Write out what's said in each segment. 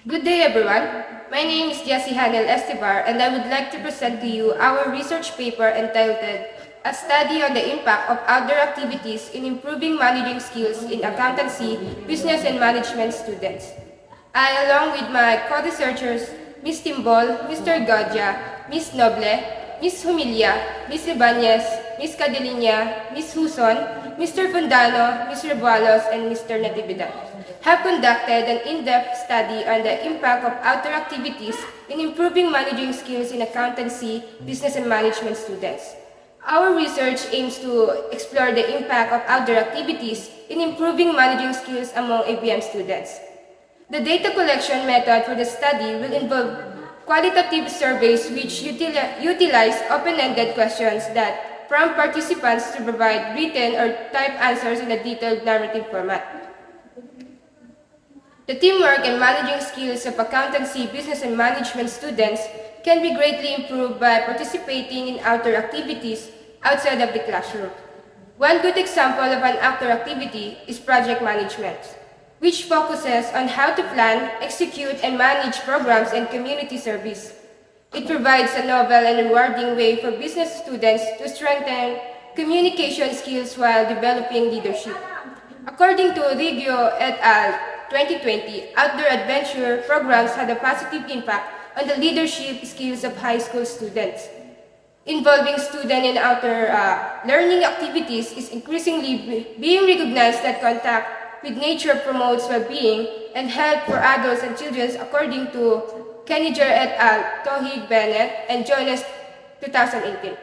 Good day, everyone. My name is Nathaniel and I would like to present to you our research paper entitled A Study on the Impact of Outdoor Activities in Improving Managing Skills in Accountancy, Business and Management Students. I, along with my co-researchers, Ms. Timbol, Mr. Gaudia, Ms. Noble, Ms. Jumilla, Ms. Ibanez, Ms. Cadeliña, Ms. Juson, Mr. Fundano, Ms. Rebualos, and Mr. Natividad, have conducted an in-depth study on the impact of outdoor activities in improving managing skills in accountancy, business, and management students. Our research aims to explore the impact of outdoor activities in improving managing skills among ABM students. The data collection method for the study will involve qualitative surveys which utilize open-ended questions that prompt participants to provide written or typed answers in a detailed narrative format. The teamwork and managing skills of accountancy, business, and management students can be greatly improved by participating in outdoor activities outside of the classroom. One good example of an outdoor activity is project management, which focuses on how to plan, execute, and manage programs and community service. It provides a novel and rewarding way for business students to strengthen communication skills while developing leadership. According to Riggio et al. 2020, outdoor adventure programs had a positive impact on the leadership skills of high school students. Involving students in outdoor learning activities is increasingly being recognized that contact with nature promotes well-being and health for adults and children, according to Keniger et al., Tohig Bennett, and Jonas 2018.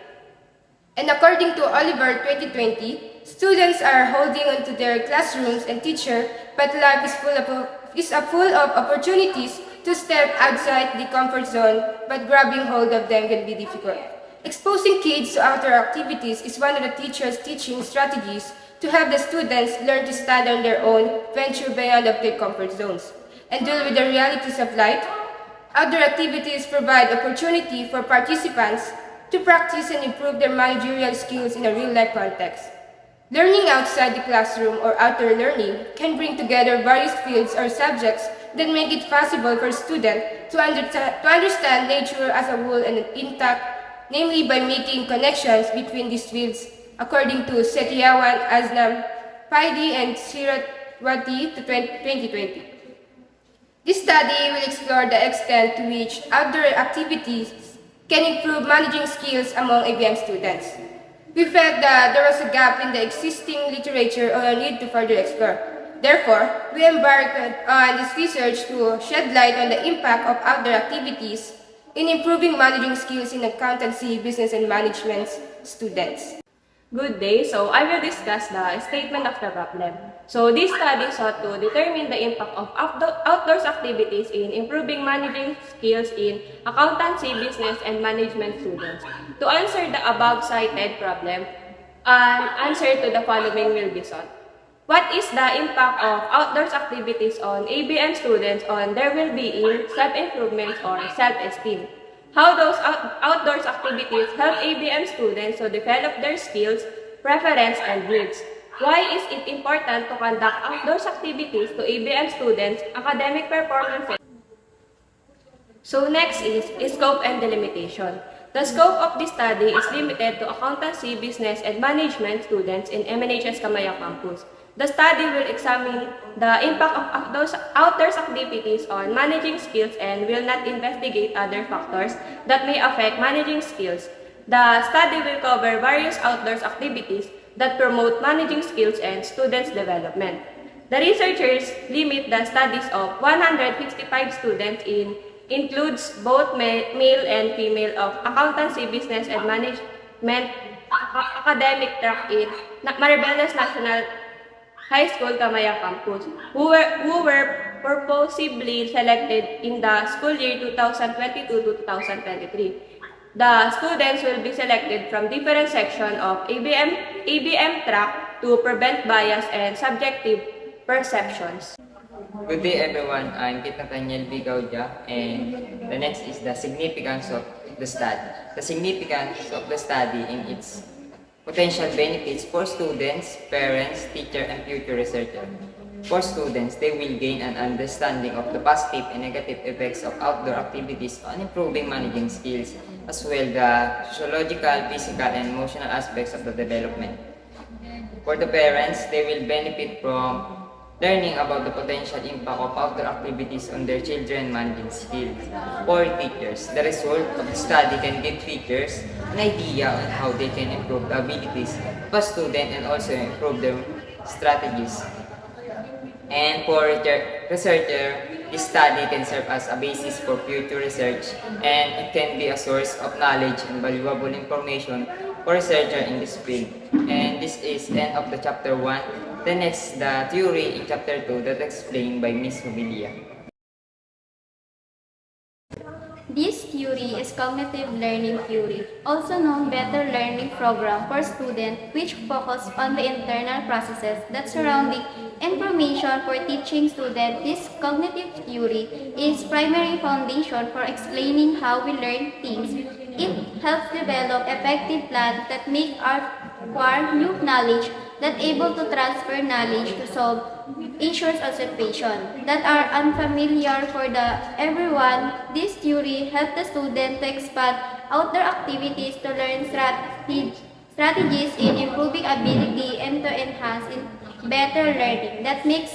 And according to Oliver 2020, students are holding onto their classrooms and teacher, but life is full of opportunities to step outside the comfort zone, but grabbing hold of them can be difficult. Exposing kids to outdoor activities is one of the teacher's teaching strategies to help the students learn to stand on their own, venture beyond of their comfort zones, and deal with the realities of life. Outdoor activities provide opportunity for participants to practice and improve their managerial skills in a real-life context. Learning outside the classroom or outdoor learning can bring together various fields or subjects that make it possible for students to understand nature as a whole and intact, namely by making connections between these fields, according to Setiawan, Aznam, Paidi, and Siratwati to 2020. This study will explore the extent to which outdoor activities can improve managing skills among ABM students. We felt that there was a gap in the existing literature or a need to further explore. Therefore, we embarked on this research to shed light on the impact of outdoor activities in improving managing skills in accountancy, business, and management students. Good day. So I will discuss the statement of the problem. So this study sought to determine the impact of outdoors activities in improving managing skills in accountancy, business, and management students. To answer the above cited problem, an answer to the following will be sought. What is the impact of outdoors activities on ABM students on their well-being, self-improvement, or self-esteem? How those outdoors activities help ABM students to develop their skills, preference, and needs? Why is it important to conduct outdoors activities to ABM students' academic performance? So next is scope and delimitation. The scope of this study is limited to accountancy, business, and management students in MNHS Kamaya campus. The study will examine the impact of outdoors activities on managing skills and will not investigate other factors that may affect managing skills. The study will cover various outdoors activities that promote managing skills and students' development. The researchers limit the studies of 155 students includes both male and female of accountancy, business, and management academic track in Maribeles National High School Kamaya campus, who were purposely selected in the school year 2022 to 2023. The students will be selected from different sections of ABM track to prevent bias and subjective perceptions. Good day everyone, I'm Nathaniel Gaudia, and the next is the significance of the study. The significance of the study in its potential benefits for students, parents, teachers, and future researchers. For students, they will gain an understanding of the positive and negative effects of outdoor activities on improving managing skills, as well the sociological, physical, and emotional aspects of the development. For the parents, they will benefit from learning about the potential impact of outdoor activities on their children managing skills. For teachers, the result of the study can give teachers an idea on how they can improve the abilities of a student and also improve their strategies. And for researcher, this study can serve as a basis for future research, and it can be a source of knowledge and valuable information for researcher in this field. And this is end of the chapter 1. The next, the theory in chapter 2 that explained by Miss Jumilla. This theory is cognitive learning theory, also known better learning program for students, which focus on the internal processes that surrounding information for teaching students. This cognitive theory is primary foundation for explaining how we learn things. It helps develop effective plans that make our acquire new knowledge, that able to transfer knowledge to solve issues or situations that are unfamiliar for everyone. This theory helps the student to expand outdoor activities to learn strategies in improving ability and to enhance in better learning that makes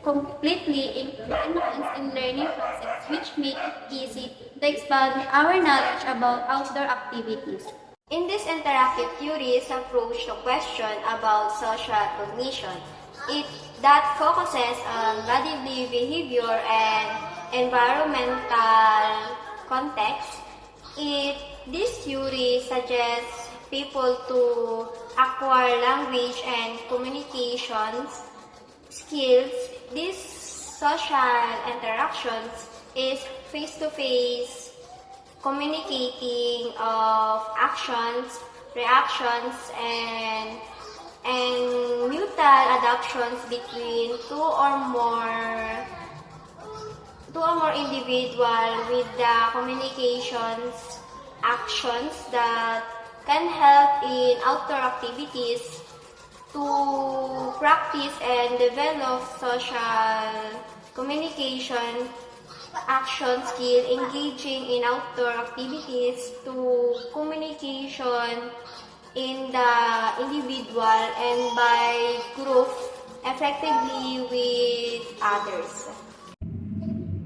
completely enhance in learning process, which make it easy to expand our knowledge about outdoor activities. In this interactive theories approach to question about social cognition, that focuses on bodily behavior and environmental context. This theory suggests people to acquire language and communications skills. These social interactions is face-to-face communicating of actions, reactions, and mutual adaptations between two or more individuals with the communications actions that can help in outdoor activities to practice and develop social communication action skill, engaging in outdoor activities to communication in the individual and by group effectively with others.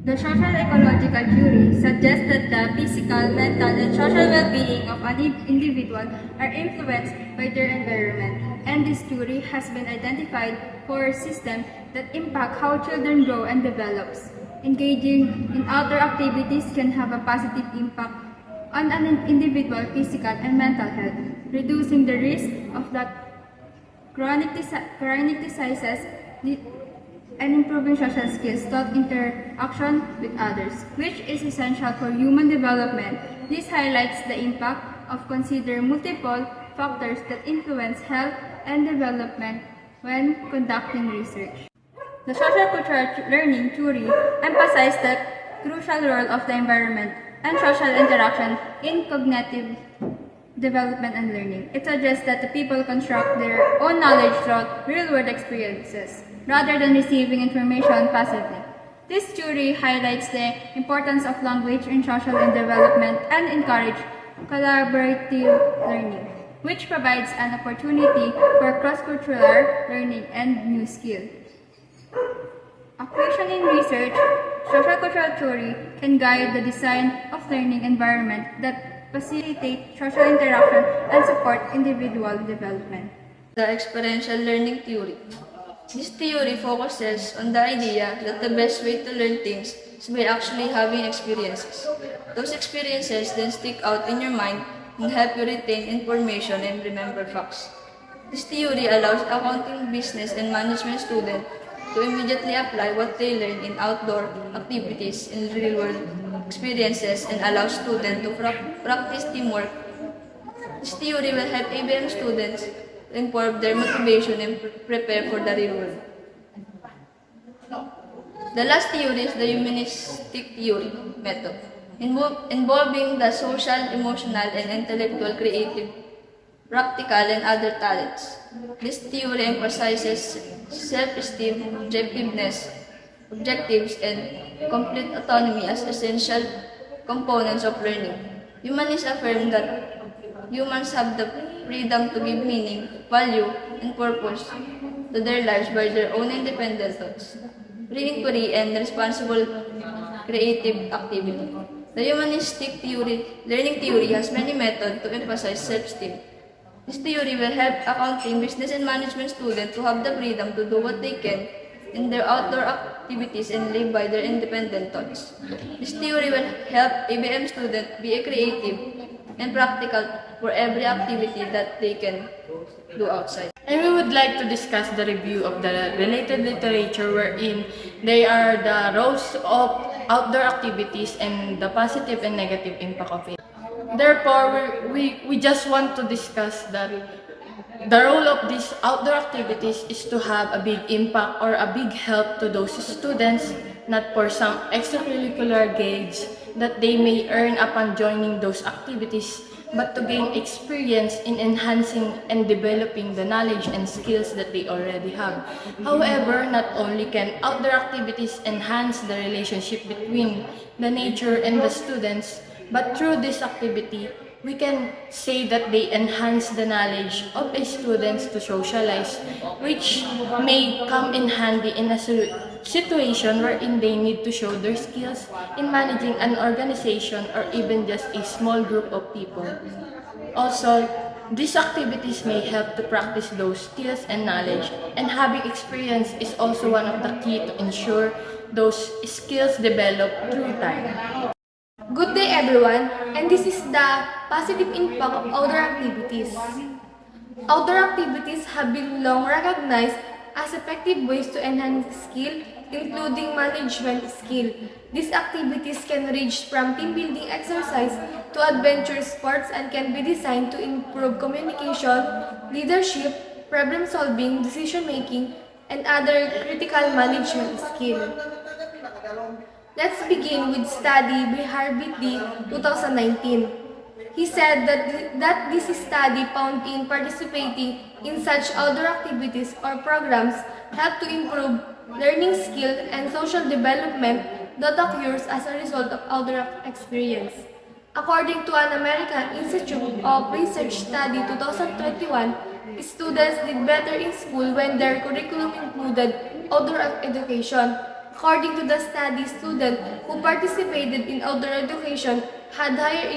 The social ecological theory suggests that the physical, mental, and social well-being of an individual are influenced by their environment, and this theory has been identified for systems that impact how children grow and develops. Engaging in outdoor activities can have a positive impact on an individual's physical and mental health, reducing the risk of chronic diseases and improving social skills taught interaction with others, which is essential for human development. This highlights the impact of considering multiple factors that influence health and development when conducting research. The social cultural learning theory emphasizes the crucial role of the environment and social interaction in cognitive development and learning. It suggests that the people construct their own knowledge through real-world experiences, rather than receiving information passively. This theory highlights the importance of language in social and development and encourages collaborative learning, which provides an opportunity for cross-cultural learning and new skills. Application in research, social cultural theory can guide the design of learning environment that facilitate social interaction and support individual development. The experiential learning theory. This theory focuses on the idea that the best way to learn things is by actually having experiences. Those experiences then stick out in your mind and help you retain information and remember facts. This theory allows accounting, business, and management students to immediately apply what they learn in outdoor activities in real-world experiences and allows students to practice teamwork. This theory will help ABM students to improve their motivation and prepare for the real world. The last theory is the humanistic theory method, involving the social, emotional, and intellectual creative practical, and other talents. This theory emphasizes self-esteem, objectives, and complete autonomy as essential components of learning. Humanists affirm that humans have the freedom to give meaning, value, and purpose to their lives by their own independent thoughts, free inquiry, and responsible creative activity. The humanistic learning theory has many methods to emphasize self-esteem. This theory will help accounting, business, and management students to have the freedom to do what they can in their outdoor activities and live by their independent thoughts. This theory will help ABM students be creative and practical for every activity that they can do outside. And we would like to discuss the review of the related literature wherein they are the roles of outdoor activities and the positive and negative impact of it. Therefore, we just want to discuss that the role of these outdoor activities is to have a big impact or a big help to those students, not for some extracurricular gains that they may earn upon joining those activities, but to gain experience in enhancing and developing the knowledge and skills that they already have. However, not only can outdoor activities enhance the relationship between the nature and the students, but through this activity, we can say that they enhance the knowledge of a students to socialize, which may come in handy in a situation wherein they need to show their skills in managing an organization or even just a small group of people. Also, these activities may help to practice those skills and knowledge, and having experience is also one of the key to ensure those skills develop through time. Good day everyone, and this is the positive impact of outdoor activities. Outdoor activities have been long recognized as effective ways to enhance skill, including management skill. These activities can range from team building exercise to adventure sports and can be designed to improve communication, leadership, problem solving, decision making, and other critical management skills. Let's begin with study by Harvey D. 2019. He said that this study found in participating in such outdoor activities or programs help to improve learning skill and social development that occurs as a result of outdoor experience. According to an American Institute of Research study 2021, students did better in school when their curriculum included outdoor education. According to the study, students who participated in outdoor education had higher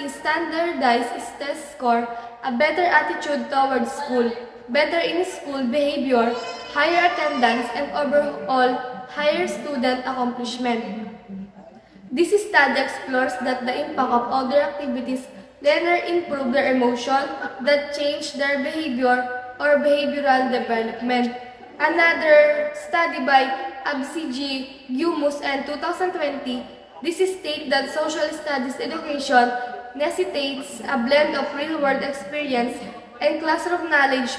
standardized test score, a better attitude towards school, better in-school behavior, higher attendance, and overall higher student accomplishment. This study explores that the impact of outdoor activities learners improve their emotion that change their behavior or behavioral development. Another study by Absiji, Gumus, and 2020, this states that social studies education necessitates a blend of real-world experience and classroom knowledge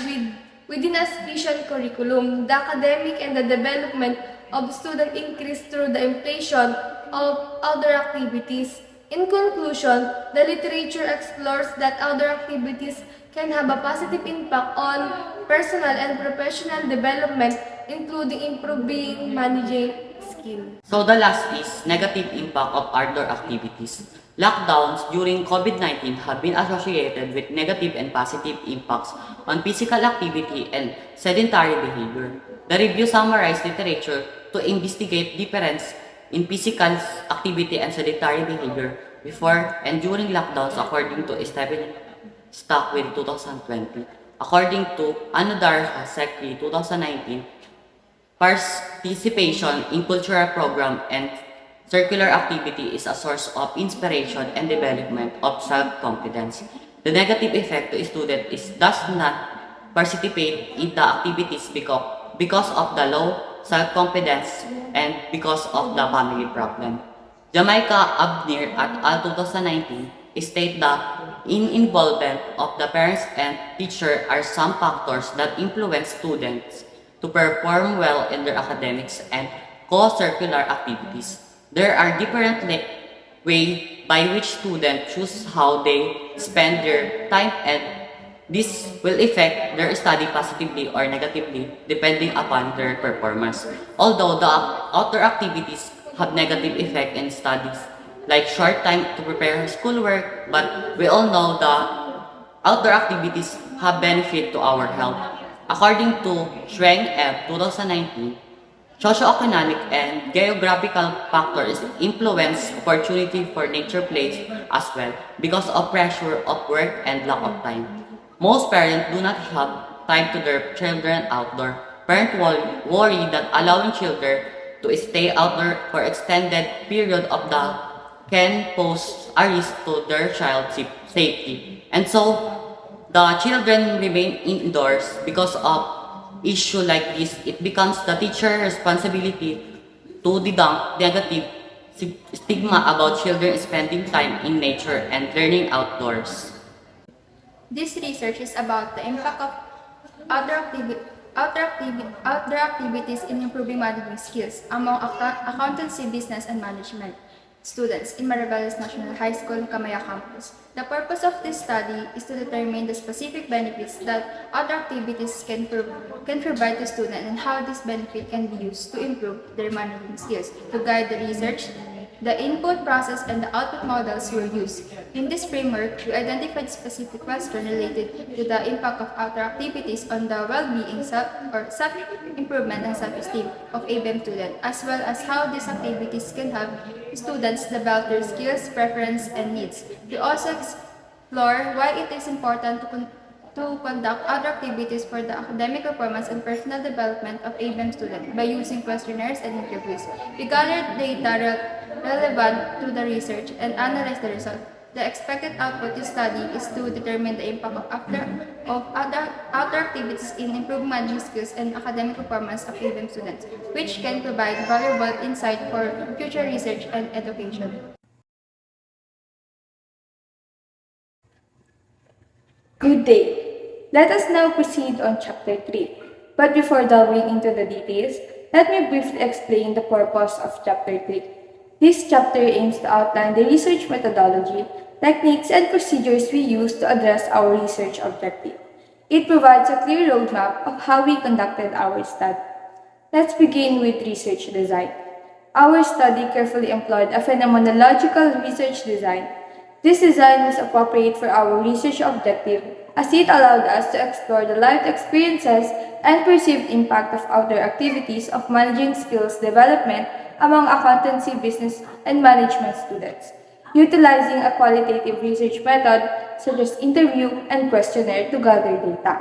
within a sufficient curriculum. The academic and the development of students increase through the implementation of outdoor activities. In conclusion, the literature explores that outdoor activities can have a positive impact on personal and professional development, including improving managing skills. So the last is negative impact of outdoor activities. Lockdowns during COVID-19 have been associated with negative and positive impacts on physical activity and sedentary behavior. The review summarized literature to investigate difference in physical activity and sedentary behavior before and during lockdowns according to Stephen Stockwell 2020. According to Anudar Sekri 2019, participation in cultural program and circular activity is a source of inspiration and development of self-confidence. The negative effect to a student is does not participate in the activities because of the low self-confidence and because of the family problem. Jamaica Abnir et al. 2019 state that involvement of the parents and teacher are some factors that influence students to perform well in their academics and co-curricular activities. There are different ways by which students choose how they spend their time and This will affect their study positively or negatively depending upon their performance. Although the outdoor activities have negative effect in studies, like short time to prepare schoolwork, but we all know the outdoor activities have benefit to our health. According to Schweng et 2019, socioeconomic and geographical factors influence opportunity for nature plays as well because of pressure of work and lack of time. Most parents do not have time to their children outdoor. Parents worry that allowing children to stay outdoor for extended period of the can pose a risk to their child's safety. And so, the children remain indoors because of issue like this. It becomes the teacher's responsibility to debunk negative stigma about children spending time in nature and learning outdoors. This research is about the impact of outdoor activities in improving management skills among accountancy, business, and management students in Mariveles National High School, Kamaya Campus. The purpose of this study is to determine the specific benefits that outdoor activities can provide to students and how this benefit can be used to improve their management skills. To guide the research, the input process and the output models were used. In this framework, we identified specific questions related to the impact of outdoor activities on the well-being, self-improvement, and self-esteem of ABM students, as well as how these activities can help students develop their skills, preferences, and needs. We also explore why it is important to conduct other activities for the academic performance and personal development of ABM students by using questionnaires and interviews. We gathered data relevant to the research and analyzed the result. The expected output of this study is to determine the impact of outdoor activities in improving management skills and academic performance of ABM students, which can provide valuable insight for future research and education. Good day. Let us now proceed on Chapter 3. But before delving into the details, let me briefly explain the purpose of Chapter 3. This chapter aims to outline the research methodology, techniques, and procedures we use to address our research objective. It provides a clear roadmap of how we conducted our study. Let's begin with research design. Our study carefully employed a phenomenological research design. This design was appropriate for our research objective as it allowed us to explore the lived experiences and perceived impact of outdoor activities of managing skills development among accountancy, business, and management students, utilizing a qualitative research method such as interview and questionnaire to gather data.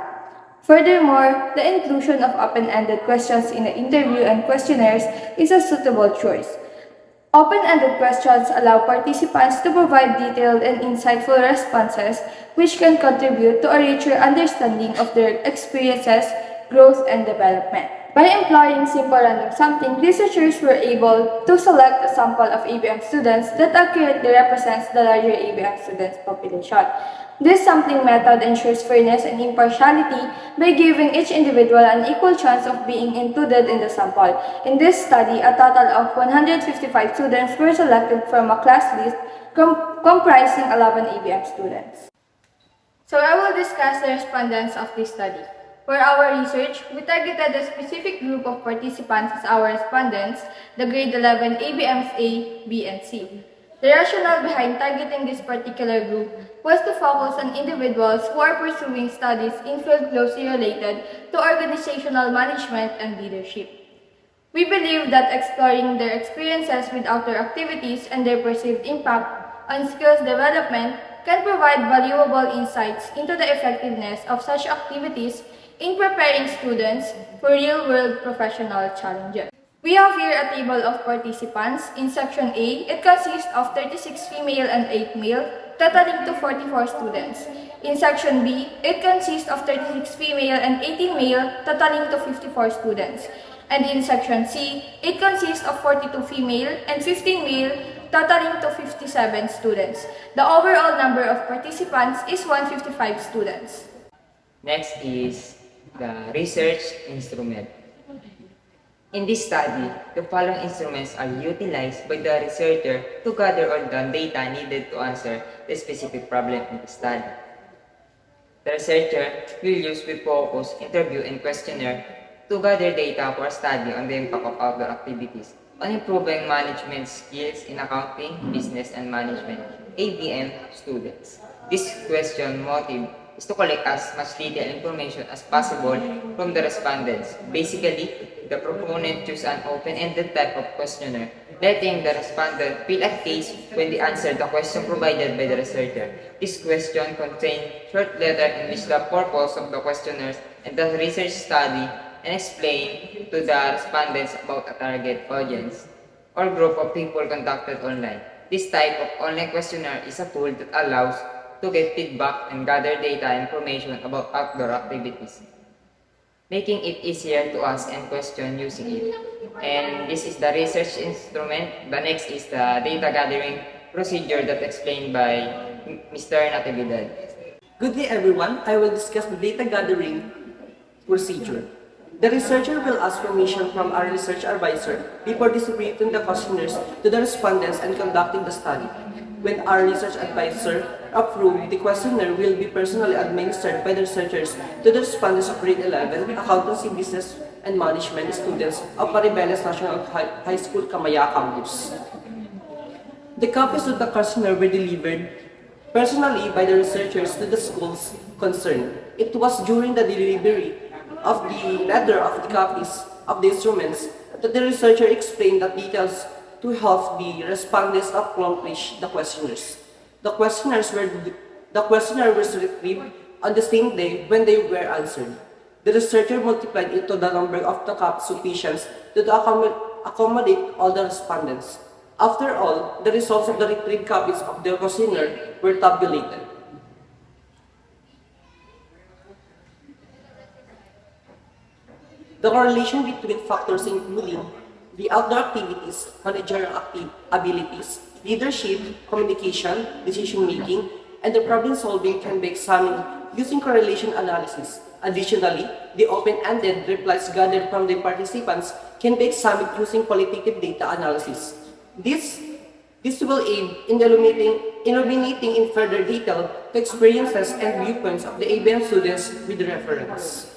Furthermore, the inclusion of open-ended questions in the interview and questionnaires is a suitable choice. Open-ended questions allow participants to provide detailed and insightful responses which can contribute to a richer understanding of their experiences, growth, and development. By employing simple random sampling, researchers were able to select a sample of ABM students that accurately represents the larger ABM students population. This sampling method ensures fairness and impartiality by giving each individual an equal chance of being included in the sample. In this study, a total of 155 students were selected from a class list comprising 11 ABM students. So I will discuss the respondents of this study. For our research, we targeted a specific group of participants as our respondents, the grade 11 ABMs A, B, and C. The rationale behind targeting this particular group was to focus on individuals who are pursuing studies in fields closely related to organizational management and leadership. We believe that exploring their experiences with outdoor activities and their perceived impact on skills development can provide valuable insights into the effectiveness of such activities in preparing students for real-world professional challenges. We have here a table of participants. In Section A, it consists of 36 female and 8 male, totaling to 44 students. In Section B, it consists of 36 female and 18 male, totaling to 54 students. And in Section C, it consists of 42 female and 15 male, totaling to 57 students. The overall number of participants is 155 students. Next is the research instrument. In this study, the following instruments are utilized by the researcher to gather all the data needed to answer the specific problem in the study. The researcher will use with focus, interview, and questionnaire to gather data for a study on the impact of outdoor activities on improving management skills in accounting, business, and management, ABM students. This question motive is to collect as much detailed information as possible from the respondents. Basically, the proponent choose an open-ended type of questionnaire, letting the respondent feel at ease when they answer the question provided by the researcher. This question contains short letter in which the purpose of the questionnaires and the research study and explain to the respondents about a target audience or group of people conducted online. This type of online questionnaire is a tool that allows to get feedback and gather data and information about outdoor activities, making it easier to ask and question using it. And this is the research instrument. The next is the data gathering procedure that explained by Mr. Natividad. Good day everyone, I will discuss the data gathering procedure. The researcher will ask permission from our research advisor before distributing the questionnaires to the respondents and conducting the study. When our research advisor approves, the questionnaire will be personally administered by the researchers to the respondents of grade 11, accountancy, business, and management students of Maribeles National High School, Kamaya Campus. The copies of the questionnaire were delivered personally by the researchers to the schools concerned. It was during the delivery of the letter of the copies of the instruments that the researcher explained the details to help the respondents accomplish the questionnaires. The questionnaire was retrieved on the same day when they were answered. The researcher multiplied it to the number of the copies sufficient to accommodate all the respondents. After all, the results of the retrieved copies of the questionnaire were tabulated. The correlation between factors including the outdoor activities, managerial abilities, leadership, communication, decision-making, and the problem-solving can be examined using correlation analysis. Additionally, the open-ended replies gathered from the participants can be examined using qualitative data analysis. This will aid in illuminating in further detail the experiences and viewpoints of the ABM students with reference.